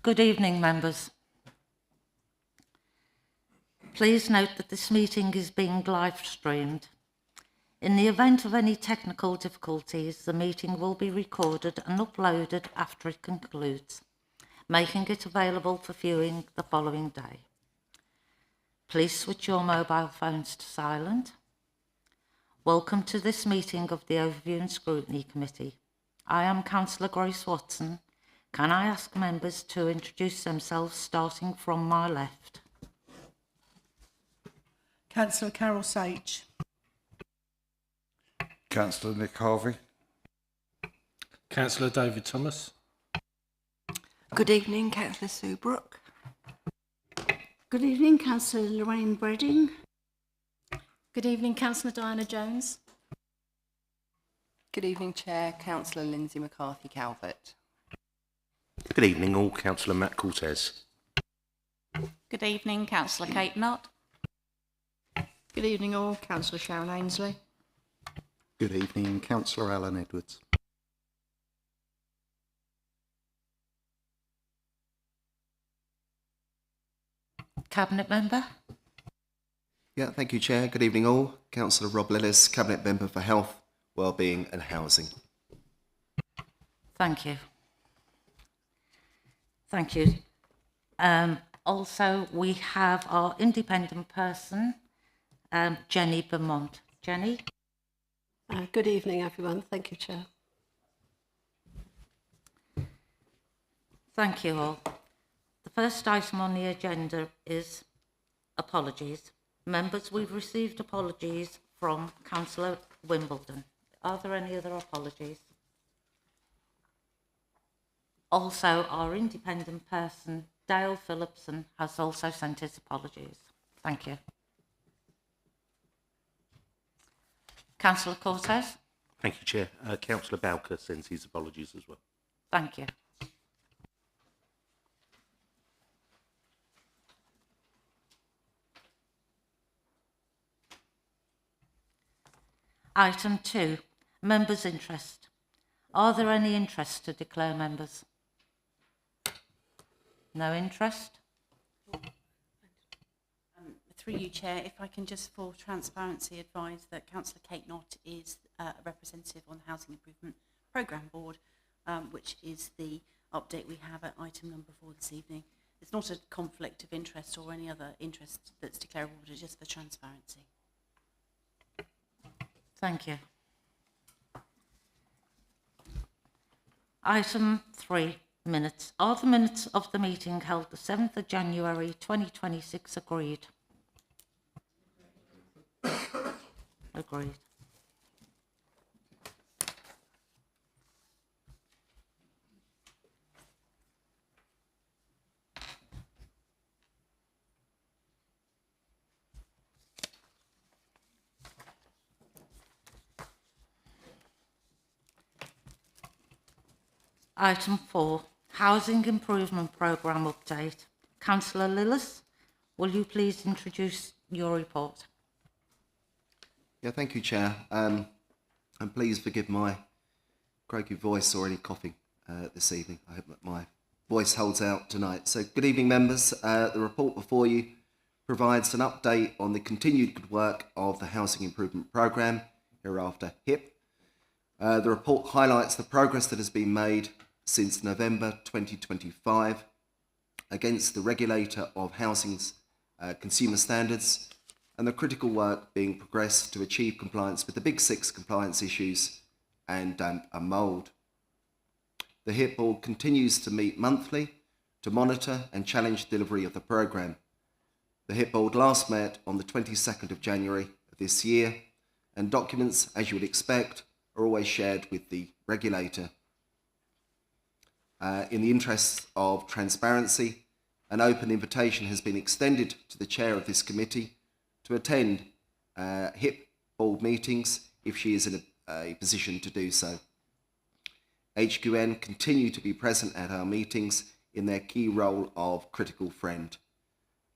Good evening, members. Please note that this meeting is being live streamed. In the event of any technical difficulties, the meeting will be recorded and uploaded after it concludes, making it available for viewing the following day. Please switch your mobile phones to silent. Welcome to this meeting of the Overview and Scrutiny Committee. I am Councillor Grace Watson. Can I ask members to introduce themselves, starting from my left? Councillor Carol Sage. Councillor Nick Harvey. Councillor David Thomas. Good evening, Councillor Sue Brooke. Good evening, Councillor Lorraine Bredding. Good evening, Councillor Diana Jones. Good evening, Chair, Councillor Lindsay McCarthy-Calvert. Good evening all, Councillor Matt Cortez. Good evening, Councillor Kate Knott. Good evening all, Councillor Sharon Ainsley. Good evening, Councillor Alan Edwards. Cabinet member? Yeah, thank you, Chair. Good evening all. Councillor Rob Lillis, Cabinet Member for Health, Wellbeing and Housing. Thank you. Thank you. Also, we have our independent person, Jenny Beaumont. Jenny? Good evening, everyone. Thank you, Chair. Thank you all. The first item on the agenda is apologies. Members, we've received apologies from Councillor Wimbledon. Are there any other apologies? Also, our independent person, Dale Phillipson, has also sent his apologies. Thank you. Councillor Cortez? Thank you, Chair. Councillor Bowker sends his apologies as well. Thank you. Item 2, members' interest. Are there any interests to declare, members? No interest? Through you, Chair, if I can just for transparency advise that Councillor Kate Knott is a representative on the Housing Improvement Programme Board, which is the update we have at item number 4 this evening. It's not a conflict of interest or any other interest that's declarable, but just for transparency. Thank you. Item 3, minutes. Are the minutes of the meeting held the 7th of January 2026 agreed? Agreed. Item 4, Housing Improvement Programme update. Councillor Lillis, will you please introduce your report? Yeah, thank you, Chair. And please forgive my croaky voice or any coughing this evening. I hope that my voice holds out tonight. So, good evening, members. The report before you provides an update on the continued good work of the Housing Improvement Programme, hereafter HIP. The report highlights the progress that has been made since November 2025 against the regulator of housing's consumer standards and the critical work being progressed to achieve compliance with the Big Six compliance issues and damp and mould. The HIP Board continues to meet monthly to monitor and challenge delivery of the programme. The HIP Board last met on the 22nd of January of this year, and documents, as you would expect, are always shared with the regulator. In the interests of transparency, an open invitation has been extended to the chair of this committee to attend HIP board meetings if she is in a position to do so. HQN continue to be present at our meetings in their key role of critical friend.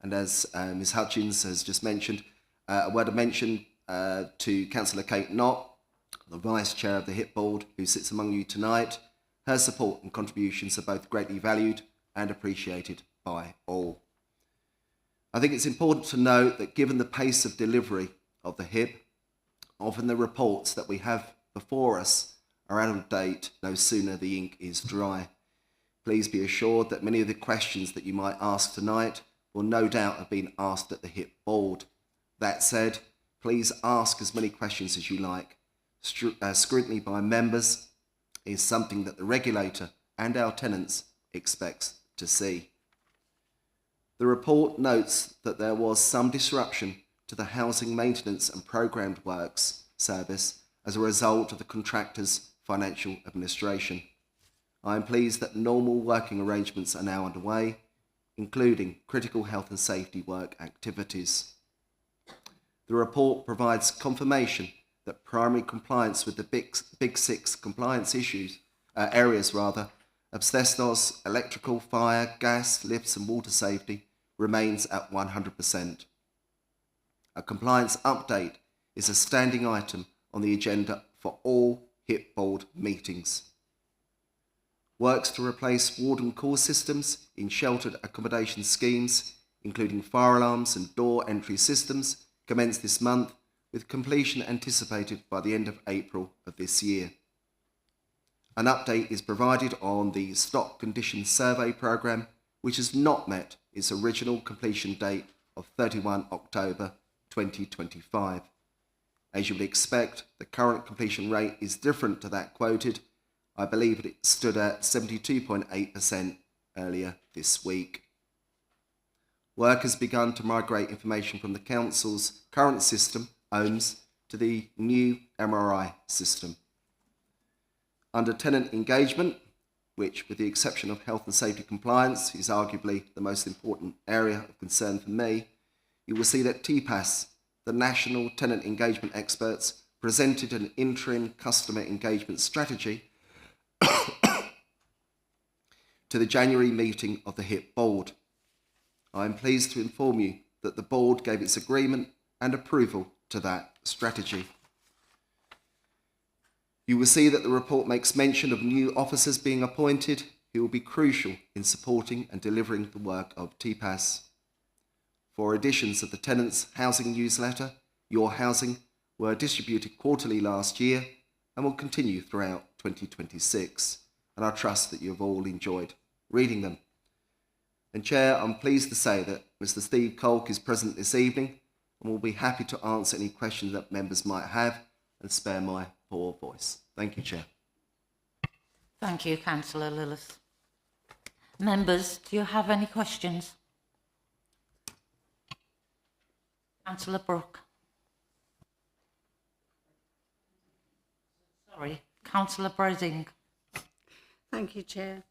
And as Ms Hutchins has just mentioned, a word of mention to Councillor Kate Knott, the Vice Chair of the HIP Board, who sits among you tonight. Her support and contributions are both greatly valued and appreciated by all. I think it's important to note that given the pace of delivery of the HIP, often the reports that we have before us are out of date no sooner the ink is dry. Please be assured that many of the questions that you might ask tonight will no doubt have been asked at the HIP board. That said, please ask as many questions as you like. Scrutiny by members is something that the regulator and our tenants expects to see. The report notes that there was some disruption to the housing maintenance and programmed works service as a result of the contractor's financial administration. I am pleased that normal working arrangements are now underway, including critical health and safety work activities. The report provides confirmation that primary compliance with the Big Six compliance areas, asbestos, electrical, fire, gas, lifts and water safety remains at 100%. A compliance update is a standing item on the agenda for all HIP board meetings. Works to replace warden call systems in sheltered accommodation schemes, including fire alarms and door entry systems, commenced this month, with completion anticipated by the end of April of this year. An update is provided on the stock condition survey programme, which has not met its original completion date of 31 October 2025. As you would expect, the current completion rate is different to that quoted. I believe it stood at 72.8% earlier this week. Work has begun to migrate information from the council's current system, OHMS, to the new MRI system. Under tenant engagement, which with the exception of health and safety compliance is arguably the most important area of concern for me, you will see that TPAS, the National Tenant Engagement Experts, presented an interim customer engagement strategy to the January meeting of the HIP board. I am pleased to inform you that the board gave its agreement and approval to that strategy. You will see that the report makes mention of new officers being appointed who will be crucial in supporting and delivering the work of TPAS. 4 editions of the Tenants Housing newsletter, Your Housing, were distributed quarterly last year and will continue throughout 2026, and I trust that you have all enjoyed reading them. And Chair, I'm pleased to say that Mr. Steve Colk is present this evening and will be happy to answer any questions that members might have and spare my poor voice. Thank you, Chair. Thank you, Councillor Lillis. Members, do you have any questions? Councillor Brooke. Sorry, Councillor Breding. Thank you, Chair.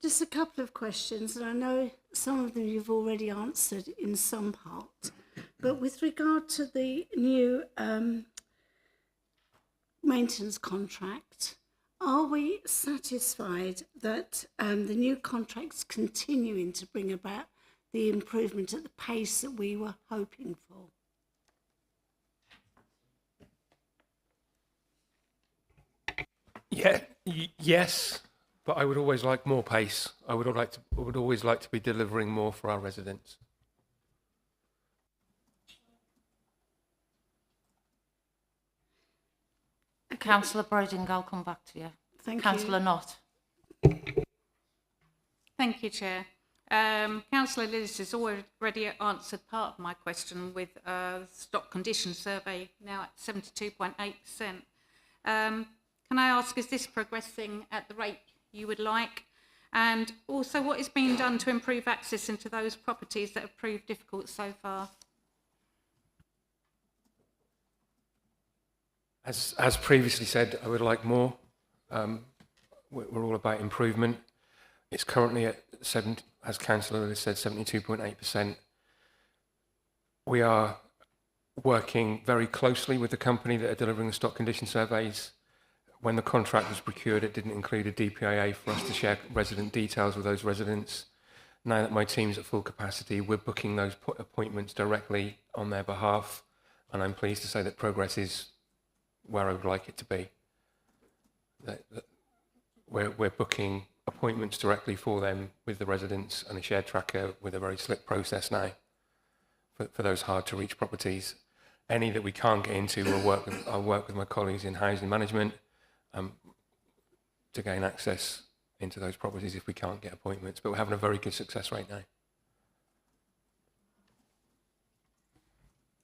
Just a couple of questions, and I know some of them you've already answered in some part, but with regard to the new maintenance contract, are we satisfied that the new contract's continuing to bring about the improvement at the pace that we were hoping for? Yes, but I would always like more pace. I would always like to be delivering more for our residents. Councillor Broding, I'll come back to you. Thank you. Councillor Knott. Thank you, Chair. Councillor Lillis has already answered part of my question with stock condition survey now at 72.8%. Can I ask, is this progressing at the rate you would like? And also, what is being done to improve access into those properties that have proved difficult so far? As previously said, I would like more. We're all about improvement. It's currently at as Councillor Lillis said, 72.8%. We are working very closely with the company that are delivering the stock condition surveys. When the contract was procured, it didn't include a DPIA for us to share resident details with those residents. Now that my team's at full capacity, we're booking those appointments directly on their behalf, and I'm pleased to say that progress is where I would like it to be. We're booking appointments directly for them with the residents and a shared tracker with a very slick process now for those hard to reach properties. Any that we can't get into, I'll work with my colleagues in housing management to gain access into those properties if we can't get appointments. But we're having a very good success rate now.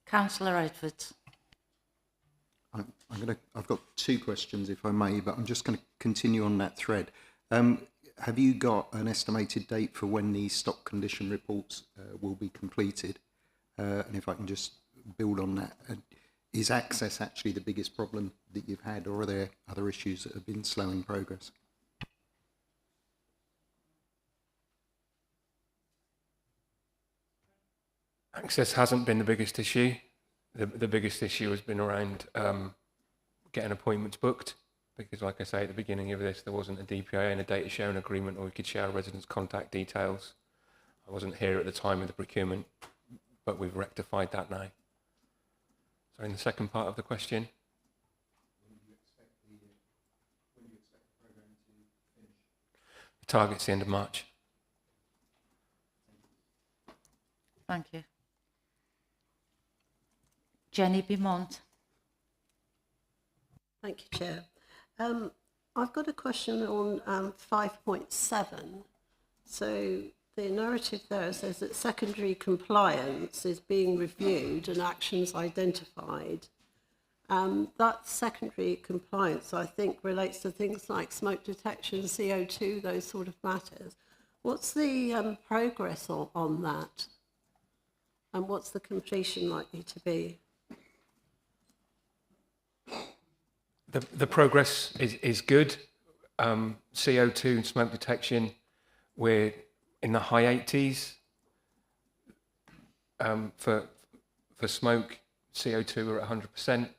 Councillor Edwards. I've got two questions, if I may, but I'm just going to continue on that thread. Have you got an estimated date for when these stock condition reports will be completed? And if I can just build on that, is access actually the biggest problem that you've had, or are there other issues that have been slowing progress? Access hasn't been the biggest issue. The biggest issue has been around getting appointments booked, because like I say at the beginning of this, there wasn't a DPIA and a data sharing agreement, or we could share residents' contact details. I wasn't here at the time of the procurement, but we've rectified that now. So in the second part of the question? When do you expect the programme to finish? The target's the end of March. Thank you. Jenny Beaumont. Thank you, Chair. I've got a question on 5.7. So the narrative there says that secondary compliance is being reviewed and actions identified. That secondary compliance, I think, relates to things like smoke detection, CO2, those sort of matters. What's the progress on that? And what's the completion likely to be? The progress is good. CO2 and smoke detection, we're in the high 80s. For smoke, CO2 we're at 100%.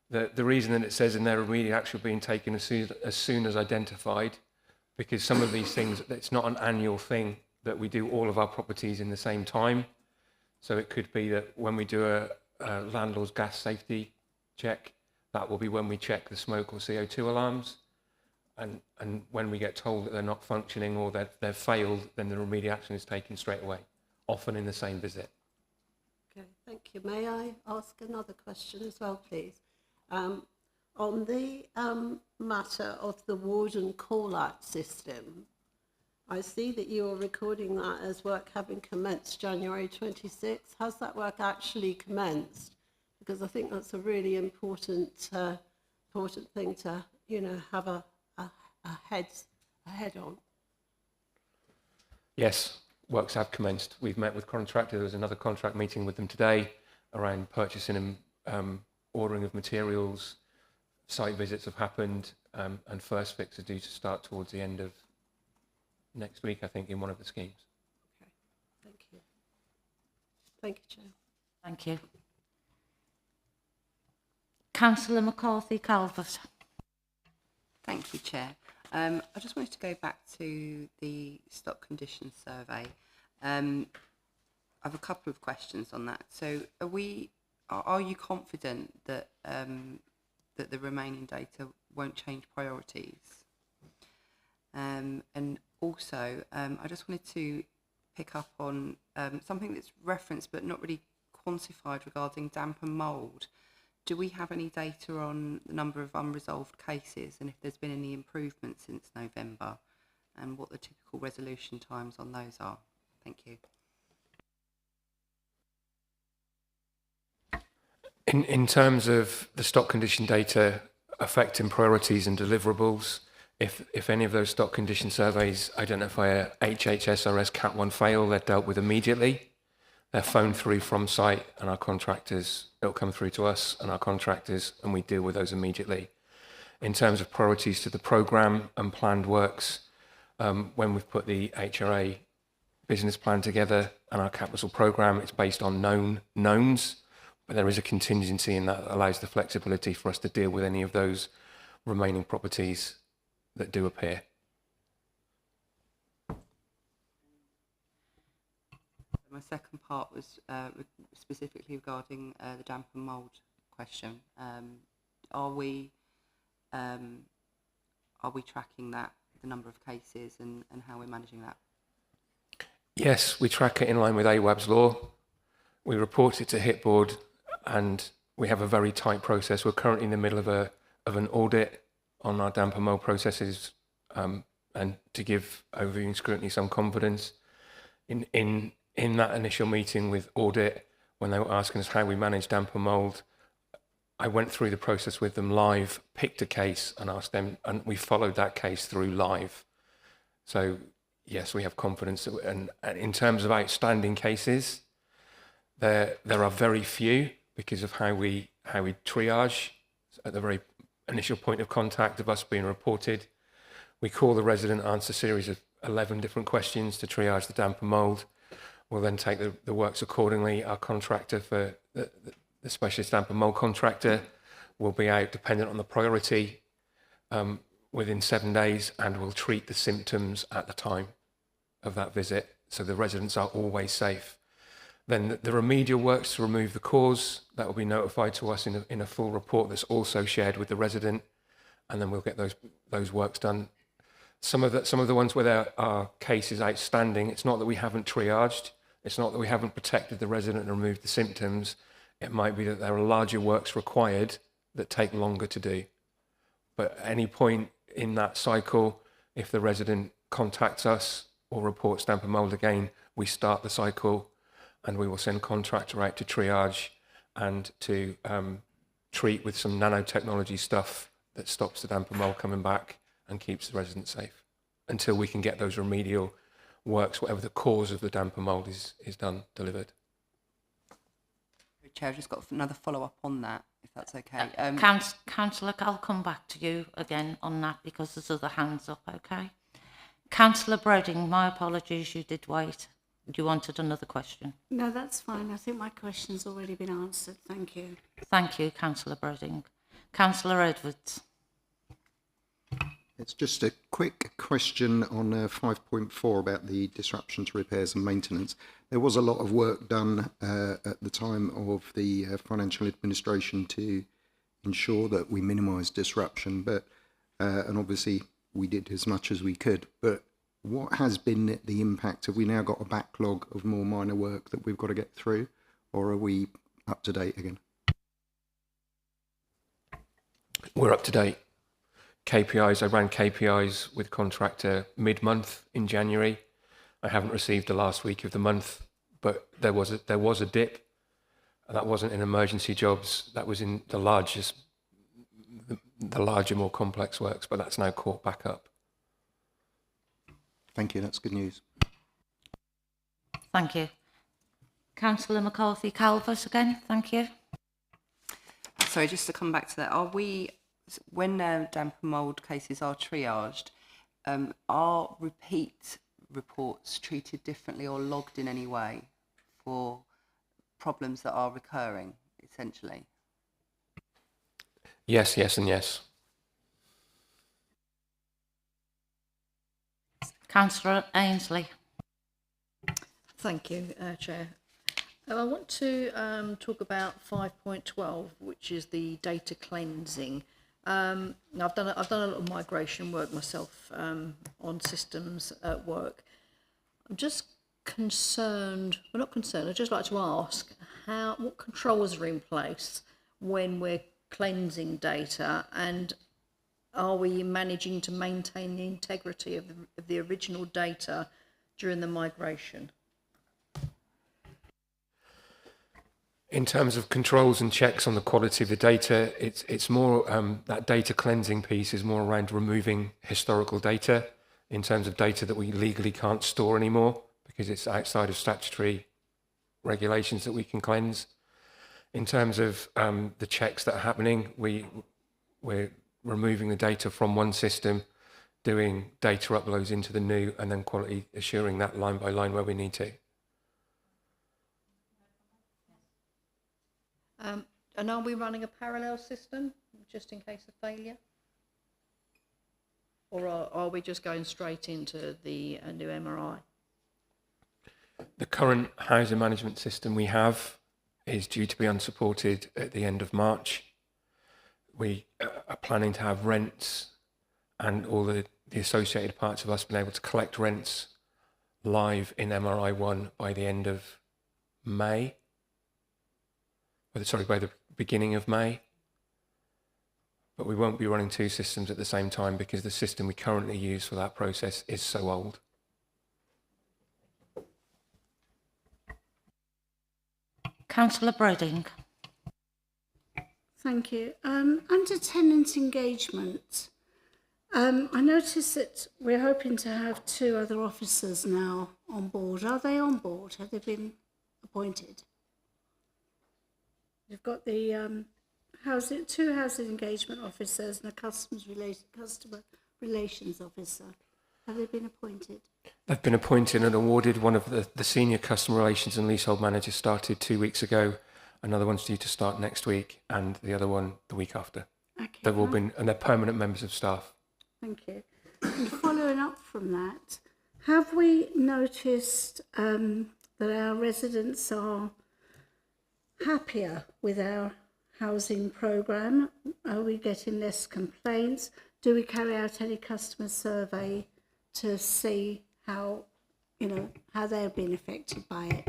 The reason that it says in there remedial action being taken as soon as identified, because some of these things, it's not an annual thing that we do all of our properties in the same time. So it could be that when we do a landlord's gas safety check, that will be when we check the smoke or CO2 alarms. And when we get told that they're not functioning or that they've failed, then the remedial action is taken straight away, often in the same visit. Okay, thank you. May I ask another question as well, please? On the matter of the warden call-out system, I see that you are recording that as work having commenced January 26. Has that work actually commenced? Because I think that's a really important thing to, have a head on. Yes, works have commenced. We've met with contractors. There was another contract meeting with them today around purchasing and ordering of materials. Site visits have happened, and first fix are due to start towards the end of next week, I think, in one of the schemes. Okay, thank you. Thank you, Chair. Thank you. Councillor McCarthy Calvert. Thank you, Chair. I just wanted to go back to the stock condition survey. I have a couple of questions on that. So, are you confident that that the remaining data won't change priorities? And also, I just wanted to pick up on something that's referenced but not really quantified regarding damp and mould. Do we have any data on the number of unresolved cases and if there's been any improvement since November, and what the typical resolution times on those are? Thank you. In terms of the stock condition data affecting priorities and deliverables, if any of those stock condition surveys identify a HHSRS Cat 1 fail, they're dealt with immediately. They're phoned through from site, and our contractors, it'll come through to us and our contractors, and we deal with those immediately. In terms of priorities to the programme and planned works, when we've put the HRA business plan together and our capital programme, it's based on known knowns, but there is a contingency in that allows the flexibility for us to deal with any of those remaining properties that do appear. My second part was specifically regarding the damp and mould question. Are we tracking that the number of cases and how we're managing that? Yes, we track it in line with AWAB's law. We report it to Hitboard, and we have a very tight process. We're currently in the middle of an audit on our damper mold processes, and to give overviewing scrutiny some confidence. In that initial meeting with audit, when they were asking us how we manage damper mold, I went through the process with them live, picked a case and asked them, and we followed that case through live. So yes, we have confidence. And in terms of outstanding cases, there are very few because of how we triage at the very initial point of contact of us being reported. We call the resident, answer a series of 11 different questions to triage the damper mold. We'll then take the works accordingly. Our contractor for the specialist damper mold contractor will be out, dependent on the priority, within 7 days, and will treat the symptoms at the time of that visit, so the residents are always safe. Then the remedial works to remove the cause, that will be notified to us in a full report that's also shared with the resident, and then we'll get those works done. Some of the ones where there are cases outstanding, it's not that we haven't triaged, it's not that we haven't protected the resident and removed the symptoms. It might be that there are larger works required that take longer to do. But at any point in that cycle, if the resident contacts us or reports damper mold again, we start the cycle and we will send contractor out to triage and to treat with some nanotechnology stuff that stops the damper mold coming back and keeps the resident safe until we can get those remedial works, whatever the cause of the damper mold is delivered. Chair, I've just got another follow-up on that, if that's okay. Councillor, I'll come back to you again on that because there's other hands up, okay? Councillor Broding, my apologies, you did wait. You wanted another question. No, that's fine. I think my question's already been answered. Thank you. Thank you, Councillor Broding. Councillor Edwards. It's just a quick question on 5.4 about the disruption to repairs and maintenance. There was a lot of work done at the time of the financial administration to ensure that we minimise disruption, but and obviously we did as much as we could. But what has been the impact? Have we now got a backlog of more minor work that we've got to get through, or are we up to date again? We're up to date. KPIs, I ran KPIs with contractor mid-month in January. I haven't received the last week of the month, but there was a dip. That wasn't in emergency jobs. That was in the larger, more complex works, but that's now caught back up. Thank you, that's good news. Thank you. Councillor McCarthy-Calvert again, thank you. Sorry, just to come back to that, when damper mould cases are triaged, are repeat reports treated differently or logged in any way for problems that are recurring, essentially? Yes, yes and yes. Councillor Ainsley. Thank you, Chair. I want to talk about 5.12, which is the data cleansing. I've done a lot of migration work myself on systems at work. I'm just concerned, well not concerned, I'd just like to ask what controls are in place when we're cleansing data, and are we managing to maintain the integrity of the original data during the migration? In terms of controls and checks on the quality of the data, it's more, that data cleansing piece is more around removing historical data in terms of data that we legally can't store anymore because it's outside of statutory regulations that we can cleanse. In terms of the checks that are happening, we're removing the data from one system, doing data uploads into the new, and then quality assuring that line by line where we need to. And are we running a parallel system just in case of failure? Or are we just going straight into the new MRI? The current housing management system we have is due to be unsupported at the end of March. We are planning to have rents and all the the associated parts of us being able to collect rents live in MRI1 by the end of May. Sorry, by the beginning of May. But we won't be running two systems at the same time because the system we currently use for that process is so old. Councillor Bredding. Thank you. Under tenant engagement, I noticed that we're hoping to have 2 other officers now on board. Are they on board? Have they been appointed? We've got the 2 housing engagement officers and a customer relations officer. Have they been appointed? They've been appointed and awarded. One of the senior customer relations and leasehold managers started 2 weeks ago. Another one's due to start next week, and the other one the week after. Okay. They've all been, and they're permanent members of staff. Thank you. And following up from that, have we noticed that our residents are happier with our housing programme? Are we getting less complaints? Do we carry out any customer survey to see how they've been affected by it?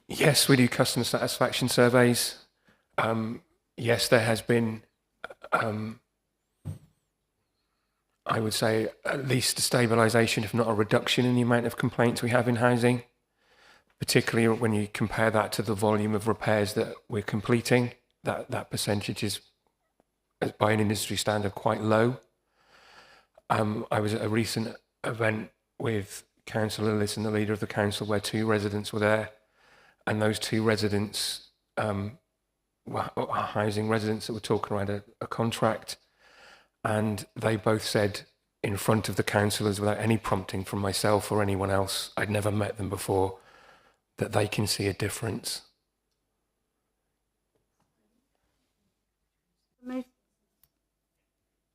Yes, we do customer satisfaction surveys. Yes, there has been, I would say, at least a stabilisation, if not a reduction in the amount of complaints we have in housing, particularly when you compare that to the volume of repairs that we're completing. That percentage is, by an industry standard, quite low. I was at a recent event with Councillor Lillis and the leader of the council where 2 residents were there. And those 2 residents were housing residents that were talking around a contract. And they both said in front of the councillors, without any prompting from myself or anyone else, I'd never met them before, that they can see a difference.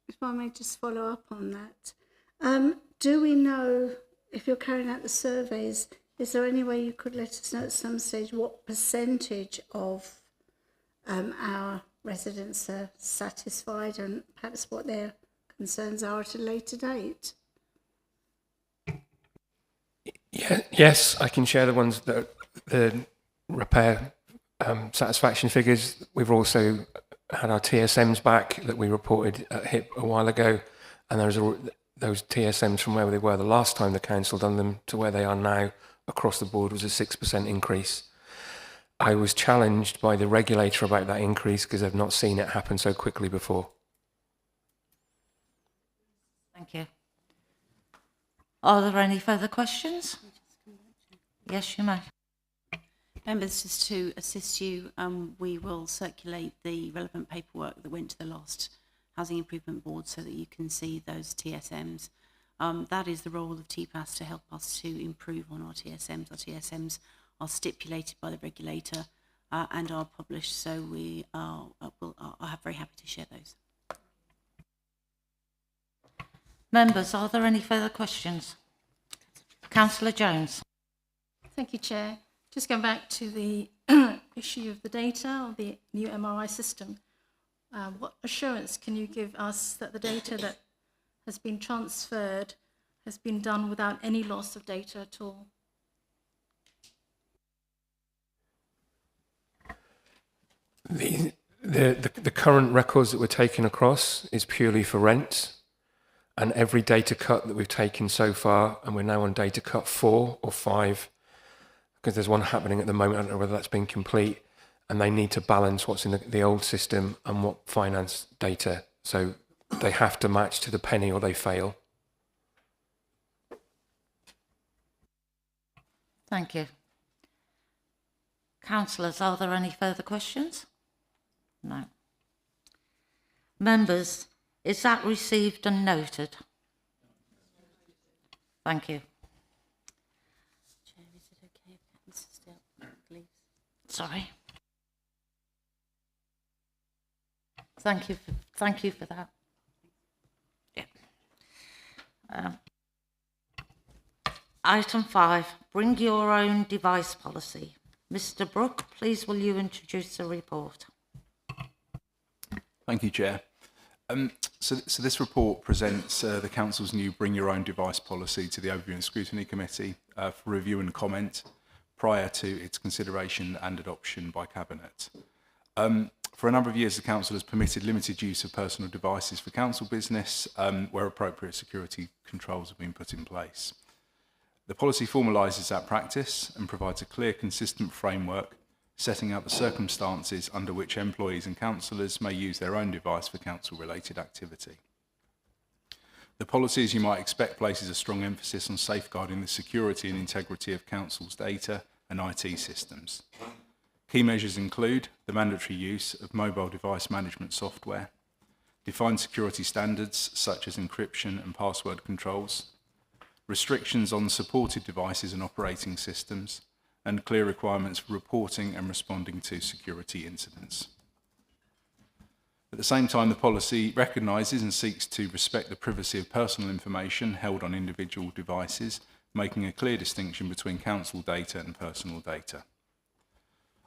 If I may just follow up on that. Do we know, if you're carrying out the surveys, is there any way you could let us know at some stage what percentage of our residents are satisfied and perhaps what their concerns are at a later date? Yes, I can share the ones that the repair satisfaction figures. We've also had our TSMs back that we reported at HIP a while ago, and there's those TSMs from where they were the last time the council done them to where they are now across the board was a 6% increase. I was challenged by the regulator about that increase because I've not seen it happen so quickly before. Thank you. Are there any further questions? Yes, you may. Members, just to assist you, we will circulate the relevant paperwork that went to the last Housing Improvement Board so that you can see those TSMs. That is the role of TPAS to help us to improve on our TSMs. Our TSMs are stipulated by the regulator and are published, so we are very happy to share those. Members, are there any further questions? Councillor Jones. Thank you, Chair. Just going back to the issue of the data of the new MRI system, what assurance can you give us that the data that has been transferred has been done without any loss of data at all? The current records that we're taking across is purely for rent, and every data cut that we've taken so far, and we're now on data cut 4 or 5, because there's one happening at the moment, I don't know whether that's been complete, and they need to balance what's in the old system and what finance data. So they have to match to the penny or they fail. Thank you. Councillors, are there any further questions? No. Members, is that received and noted? Thank you. Chair, is it okay if that is still, please? Sorry. Thank you for that. Yeah. Item 5, bring your own device policy. Mr. Brooke, please will you introduce the report? Thank you, Chair. So this report presents the Council's new Bring Your Own Device policy to the Overview and Scrutiny Committee for review and comment prior to its consideration and adoption by Cabinet. For a number of years, the Council has permitted limited use of personal devices for Council business where appropriate security controls have been put in place. The policy formalises that practice and provides a clear, consistent framework setting out the circumstances under which employees and councillors may use their own device for council-related activity. The policy, as you might expect, places a strong emphasis on safeguarding the security and integrity of council's data and IT systems. Key measures include the mandatory use of mobile device management software, defined security standards such as encryption and password controls, restrictions on supported devices and operating systems, and clear requirements for reporting and responding to security incidents. At the same time, the policy recognises and seeks to respect the privacy of personal information held on individual devices, making a clear distinction between council data and personal data.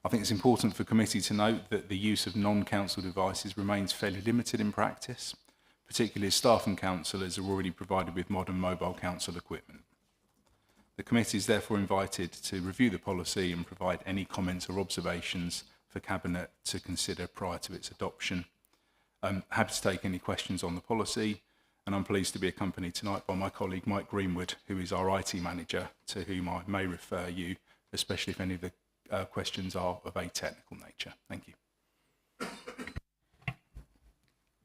I think it's important for committee to note that the use of non-council devices remains fairly limited in practice, particularly as staff and councillors are already provided with modern mobile council equipment. The committee is therefore invited to review the policy and provide any comments or observations for Cabinet to consider prior to its adoption. I'm happy to take any questions on the policy, and I'm pleased to be accompanied tonight by my colleague Mike Greenwood, who is our IT manager, to whom I may refer you, especially if any of the questions are of a technical nature. Thank you.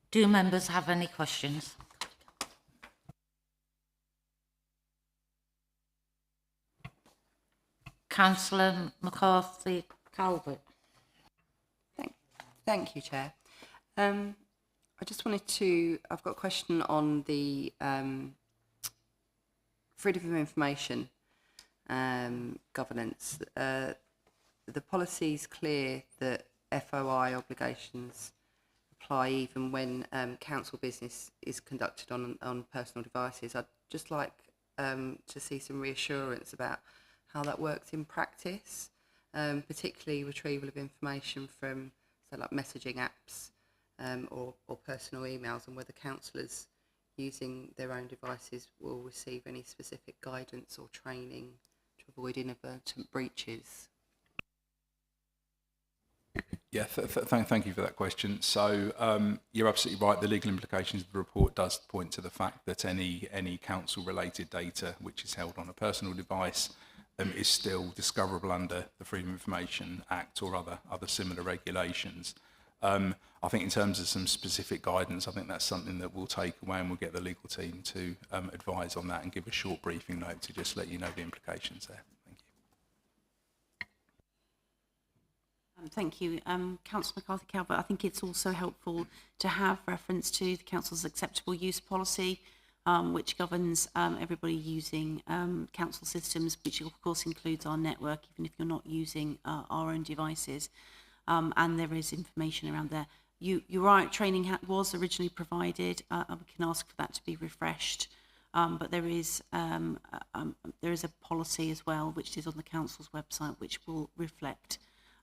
Do members have any questions? Councillor McCarthy Calvert. Thank you, Chair. I just wanted to, I've got a question on the freedom of information governance. The policy is clear that FOI obligations apply even when council business is conducted on personal devices. I'd just like to see some reassurance about how that works in practice, particularly retrieval of information from, say, like messaging apps or personal emails, and whether councillors using their own devices will receive any specific guidance or training to avoid inadvertent breaches. Yeah, thank you for that question. So you're absolutely right. The legal implications of the report does point to the fact that any council-related data which is held on a personal device is still discoverable under the Freedom of Information Act or other similar regulations. I think in terms of some specific guidance, I think that's something that we'll take away, and we'll get the legal team to advise on that and give a short briefing note to just let you know the implications there. Thank you. Councillor McCarthy Calvert, I think it's also helpful to have reference to the Council's acceptable use policy, which governs everybody using council systems, which of course includes our network, even if you're not using our own devices. And there is information around there. You're right, training was originally provided. We can ask for that to be refreshed. But there is a policy as well, which is on the council's website, which will reflect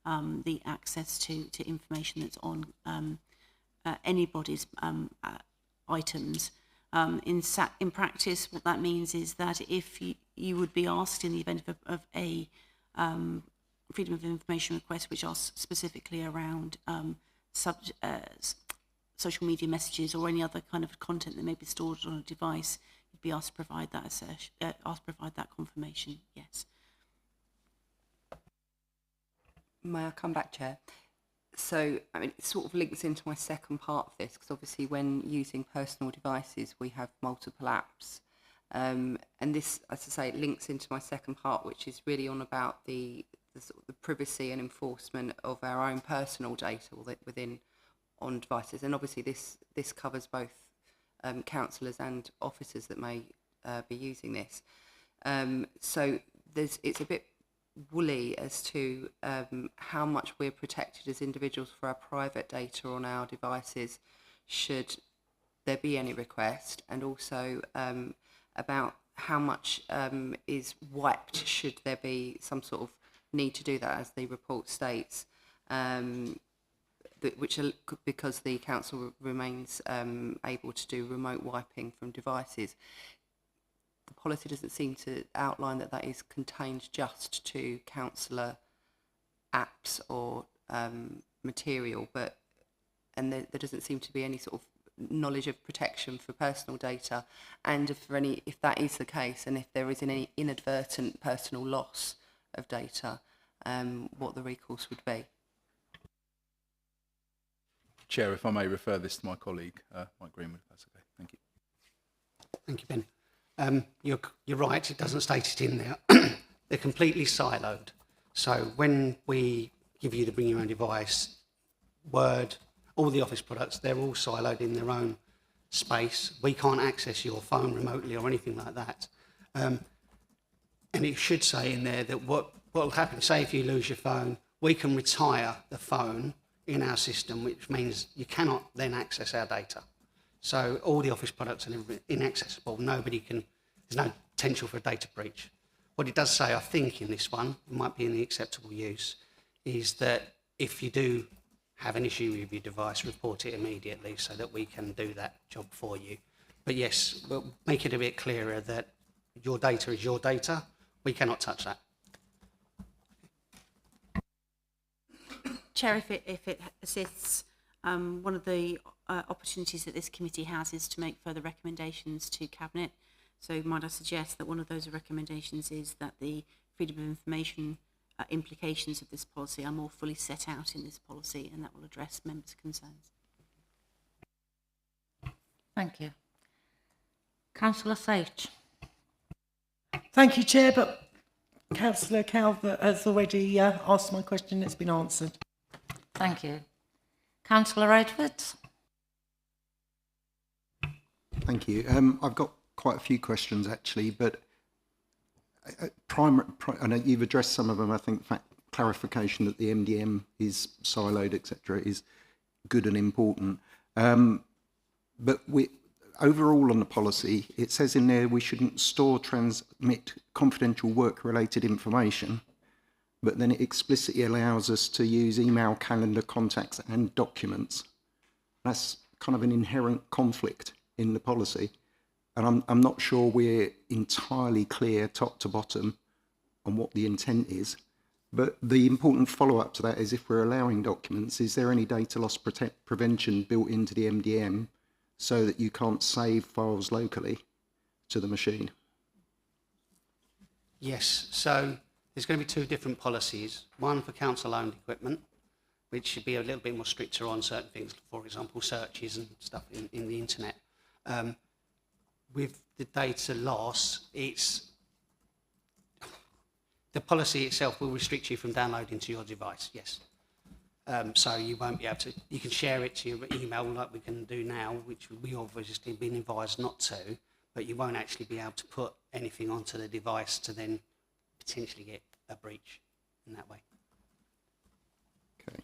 the access to information that's on anybody's items. In practice, what that means is that if you would be asked in the event of a freedom of information request, which asks specifically around social media messages or any other kind of content that may be stored on a device, you'd be asked to provide that confirmation. Yes. May I come back, Chair? So, I mean, it sort of links into my second part of this, because obviously when using personal devices, we have multiple apps. And this, as I say, it links into my second part, which is really on about the sort of the privacy and enforcement of our own personal data on devices. And obviously this covers both councillors and officers that may be using this. So it's a bit woolly as to how much we're protected as individuals for our private data on our devices should there be any request, and also about how much is wiped should there be some sort of need to do that, as the report states. because the council remains able to do remote wiping from devices. The policy doesn't seem to outline that that is contained just to councillor apps or material, and there doesn't seem to be any sort of knowledge of protection for personal data, and if that is the case, and if there is any inadvertent personal loss of data, what the recourse would be. Chair, if I may refer this to my colleague, Mike Greenwood, if that's okay. Thank you. Thank you, Ben. You're right, it doesn't state it in there. They're completely siloed. So when we give you the bring your own device, Word, all the Office products, they're all siloed in their own space. We can't access your phone remotely or anything like that. And it should say in there that what will happen, say if you lose your phone, we can retire the phone in our system, which means you cannot then access our data. So all the Office products are inaccessible. There's no potential for a data breach. What it does say, I think, in this one, it might be in the acceptable use, is that if you do have an issue with your device, report it immediately so that we can do that job for you. But yes, we'll make it a bit clearer that your data is your data. We cannot touch that. Chair, if it assists, one of the opportunities that this committee has is to make further recommendations to Cabinet. So might I suggest that one of those recommendations is that the freedom of information implications of this policy are more fully set out in this policy, and that will address members' concerns. Thank you. Councillor Sage. Thank you, Chair, but Councillor Calvert has already asked my question. It's been answered. Thank you. Councillor Edwards. Thank you. I've got quite a few questions actually, but I know you've addressed some of them. I think clarification that the MDM is siloed, etc., is good and important. But overall on the policy, it says in there we shouldn't store, transmit confidential work-related information, but then it explicitly allows us to use email, calendar, contacts and documents. That's kind of an inherent conflict in the policy. And I'm not sure we're entirely clear top to bottom on what the intent is. But the important follow-up to that is if we're allowing documents, is there any data loss prevention built into the MDM so that you can't save files locally to the machine? Yes, so there's going to be two different policies. One for council-owned equipment, which should be a little bit more stricter on certain things, for example, searches and stuff in the internet. With the data loss, the policy itself will restrict you from downloading to your device, yes. So you won't be able to, you can share it to your email like we can do now, which we obviously been advised not to, but you won't actually be able to put anything onto the device to then potentially get a breach in that way. Okay.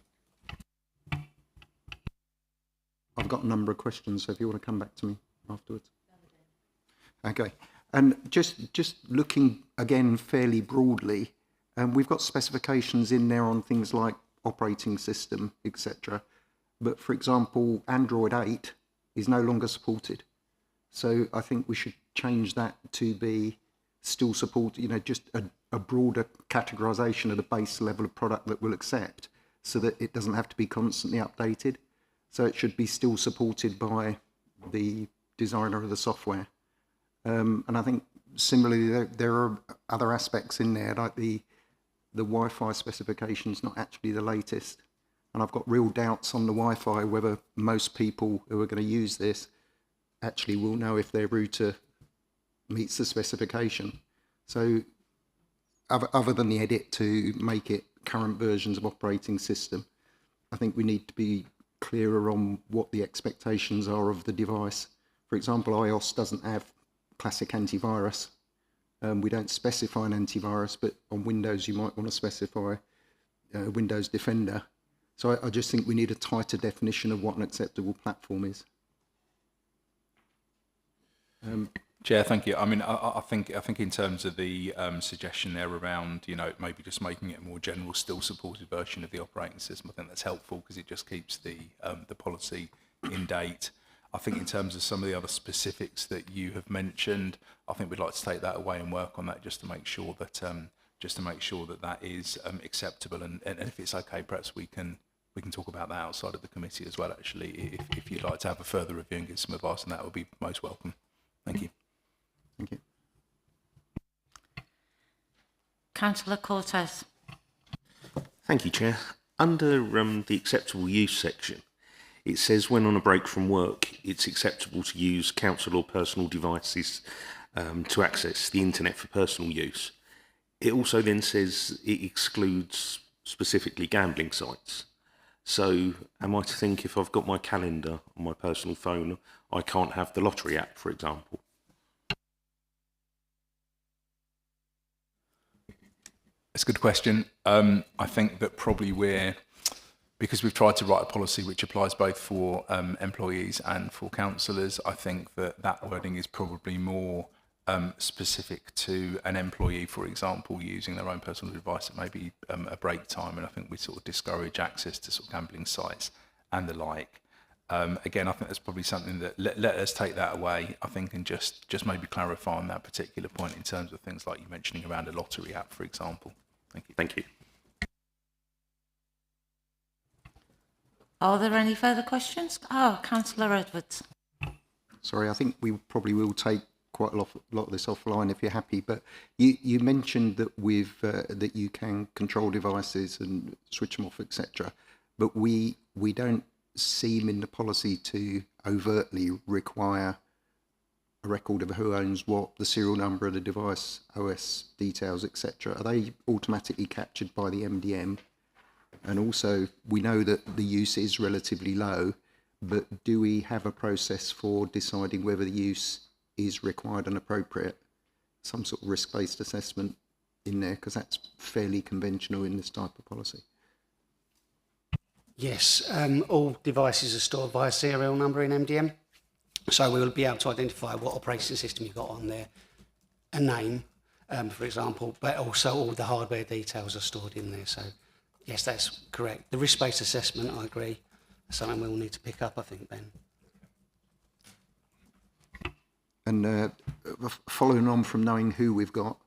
I've got a number of questions, so if you want to come back to me afterwards. Okay, and just looking again fairly broadly, we've got specifications in there on things like operating system, etc. But for example, Android 8 is no longer supported. So I think we should change that to be still supported, you know, just a broader categorisation of the base level of product that we'll accept so that it doesn't have to be constantly updated. So it should be still supported by the designer of the software. And I think similarly, there are other aspects in there, like the Wi-Fi specification's not actually the latest. And I've got real doubts on the Wi-Fi, whether most people who are going to use this actually will know if their router meets the specification. So other than the edit to make it current versions of operating system, I think we need to be clearer on what the expectations are of the device. For example, iOS doesn't have classic antivirus. We don't specify an antivirus, but on Windows you might want to specify Windows Defender. So I just think we need a tighter definition of what an acceptable platform is. Chair, thank you. I mean, I think in terms of the suggestion there around, maybe just making it a more general, still supported version of the operating system, I think that's helpful because it just keeps the policy in date. I think in terms of some of the other specifics that you have mentioned, I think we'd like to take that away and work on that just to make sure that that is acceptable. And if it's okay, perhaps we can talk about that outside of the committee as well. Actually, if you'd like to have a further review and give some advice on that, would be most welcome. Thank you. Thank you. Councillor Cortez. Thank you, Chair. Under the acceptable use section, it says when on a break from work, it's acceptable to use council or personal devices to access the internet for personal use. It also then says it excludes specifically gambling sites. So am I to think if I've got my calendar on my personal phone, I can't have the lottery app, for example? It's a good question. I think that probably because we've tried to write a policy which applies both for employees and for councillors, I think that wording is probably more specific to an employee, for example, using their own personal device at maybe a break time, and I think we sort of discourage access to sort of gambling sites and the like. Again, I think that's probably something that let us take that away, I think, and just maybe clarify on that particular point in terms of things like you mentioning around a lottery app, for example. Thank you. Thank you. Are there any further questions? Councillor Edwards. Sorry, I think we probably will take quite a lot of this offline if you're happy, but you mentioned that that you can control devices and switch them off, etc. But we don't seem in the policy to overtly require a record of who owns what, the serial number of the device, OS details, etc. Are they automatically captured by the MDM? And also, we know that the use is relatively low, but do we have a process for deciding whether the use is required and appropriate? Some sort of risk-based assessment in there, because that's fairly conventional in this type of policy. Yes, all devices are stored by a serial number in MDM. So we will be able to identify what operating system you've got on there, a name, for example, but also all the hardware details are stored in there. So yes, that's correct. The risk-based assessment, I agree, is something we'll need to pick up, I think, Ben. And following on from knowing who we've got,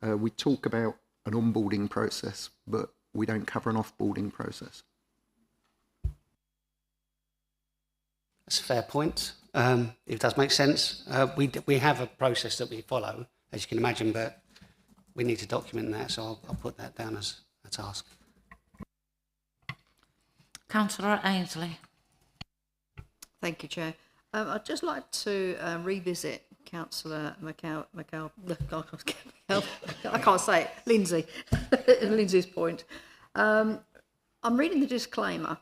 we talk about an onboarding process, but we don't cover an offboarding process. That's a fair point. It does make sense. We have a process that we follow, as you can imagine, but we need to document that, so I'll put that down as a task. Councillor Ainsley. Thank you, Chair. I'd just like to revisit Councillor I can't say it, Lindsay's point. I'm reading the disclaimer.